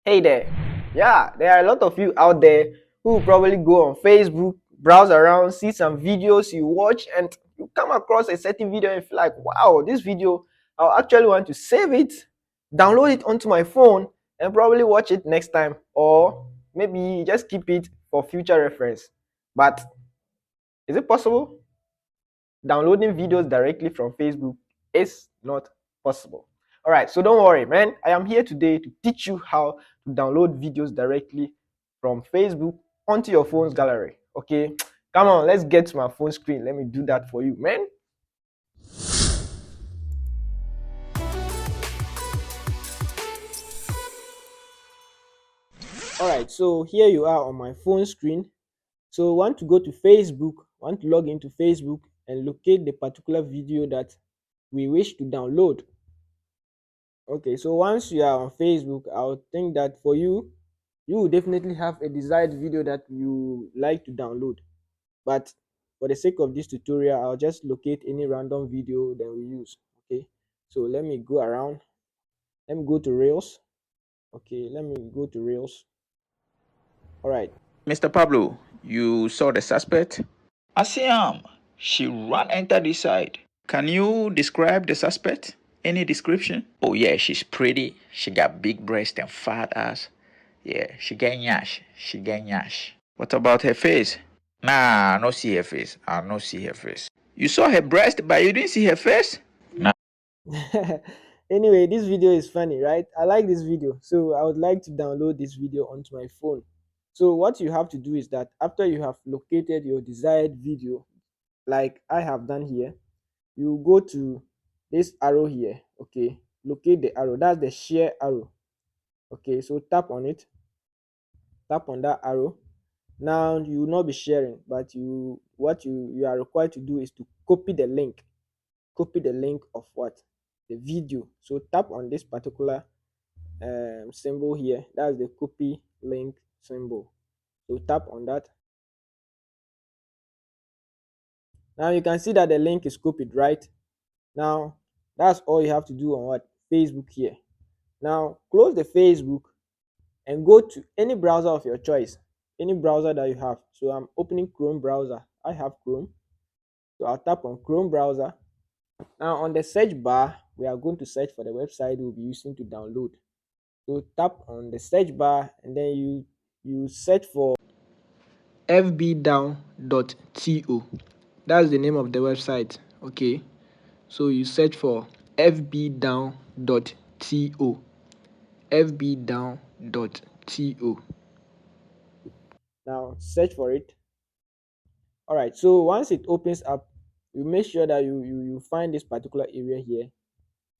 Hey there. Yeah, there are a lot of you out there who will probably go on Facebook, browse around, see some videos you watch, and you come across a certain video and feel like, wow, this video, I'll actually want to save it, download it onto my phone, and probably watch it next time. Or maybe just keep it for future reference. But is it possible? Downloading videos directly from Facebook is not possible. All right, so don't worry, man. I am here today to teach you how to download videos directly from Facebook onto your phone's gallery. Okay, come on, let's get to my phone screen. Let me do that for you, man. All right, so here you are on my phone screen. So want to go to Facebook, want to log into Facebook and locate the particular video that we wish to download. Okay, so once you are on Facebook, I would think that for you, you will definitely have a desired video that you like to download. But for the sake of this tutorial, I'll just locate any random video that we use. Okay, so let me go around. Let me go to Reels. Okay, let me go to Reels. All right. Mr. Pablo, you saw the suspect? I see him. She ran enter this side. Can you describe the suspect? Any description? Oh yeah, she's pretty. She got big breast and fat ass. Yeah, she got nyash. She got nyash. What about her face? Nah, I no see her face. I no see her face. You saw her breast, but you didn't see her face? Nah. Anyway, this video is funny, right? I like this video, so I would like to download this video onto my phone. So what you have to do is that after you have located your desired video, like I have done here, you go to this arrow here. Okay, locate the arrow. That's the share arrow. Okay, so tap on it. Tap on that arrow. Now you will not be sharing, but you are required to do is to copy the link. Copy the link of what? The video. So tap on this particular symbol here. That's the copy link symbol. So tap on that. Now you can see that the link is copied, right? Now that's all you have to do on what? Facebook here. Now close the Facebook and go to any browser of your choice, any browser that you have. So I'm opening Chrome browser. I have Chrome. So I'll tap on Chrome browser. Now on the search bar, we are going to search for the website we'll be using to download. So tap on the search bar and then you search for fbdown.to. That's the name of the website. Okay. So you search for fbdown.to. fbdown.to. Now search for it. All right, so once it opens up, you make sure that you find this particular area here.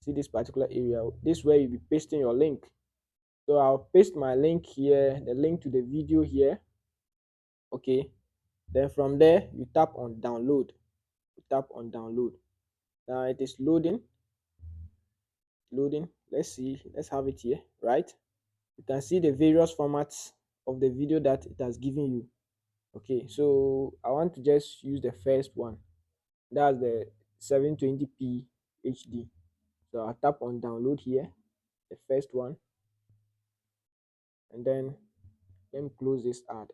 See this particular area, this is where you'll be pasting your link. So I'll paste my link here, the link to the video here. Okay, then from there you tap on download. You tap on download. Now it is loading. Let's see, let's have it here. Right, you can see the various formats of the video that it has given you. Okay, so I want to just use the first one. That's the 720p HD. So I'll tap on download here, the first one, and then let me close this ad.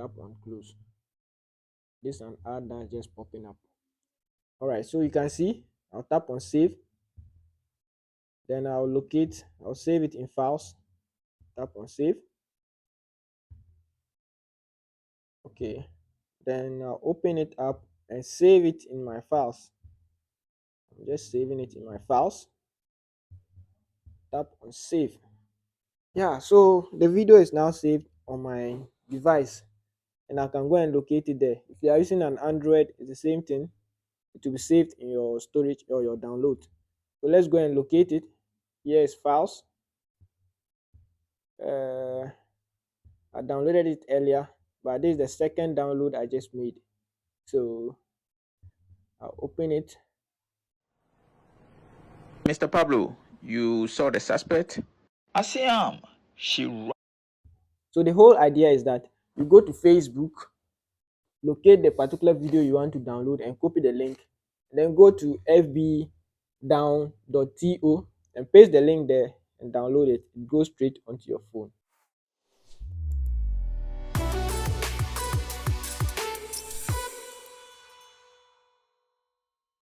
Tap on close. This is an ad that's just popping up. All right, so you can see I'll tap on save. Then I'll save it in files. Tap on save. Okay, then I'll open it up and save it in my files. I'm just saving it in my files. Tap on save. Yeah, so the video is now saved on my device and I can go and locate it there. If you are using an Android, it's the same thing. It will be saved in your storage or your download. So let's go and locate it. Here is files. I downloaded it earlier, but this is the second download I just made. So I'll open it. Mr. Pablo, you saw the suspect? I see him. She ran. So the whole idea is that you go to Facebook, locate the particular video you want to download and copy the link, and then go to fbdown.to and paste the link there and download it. It goes straight onto your phone.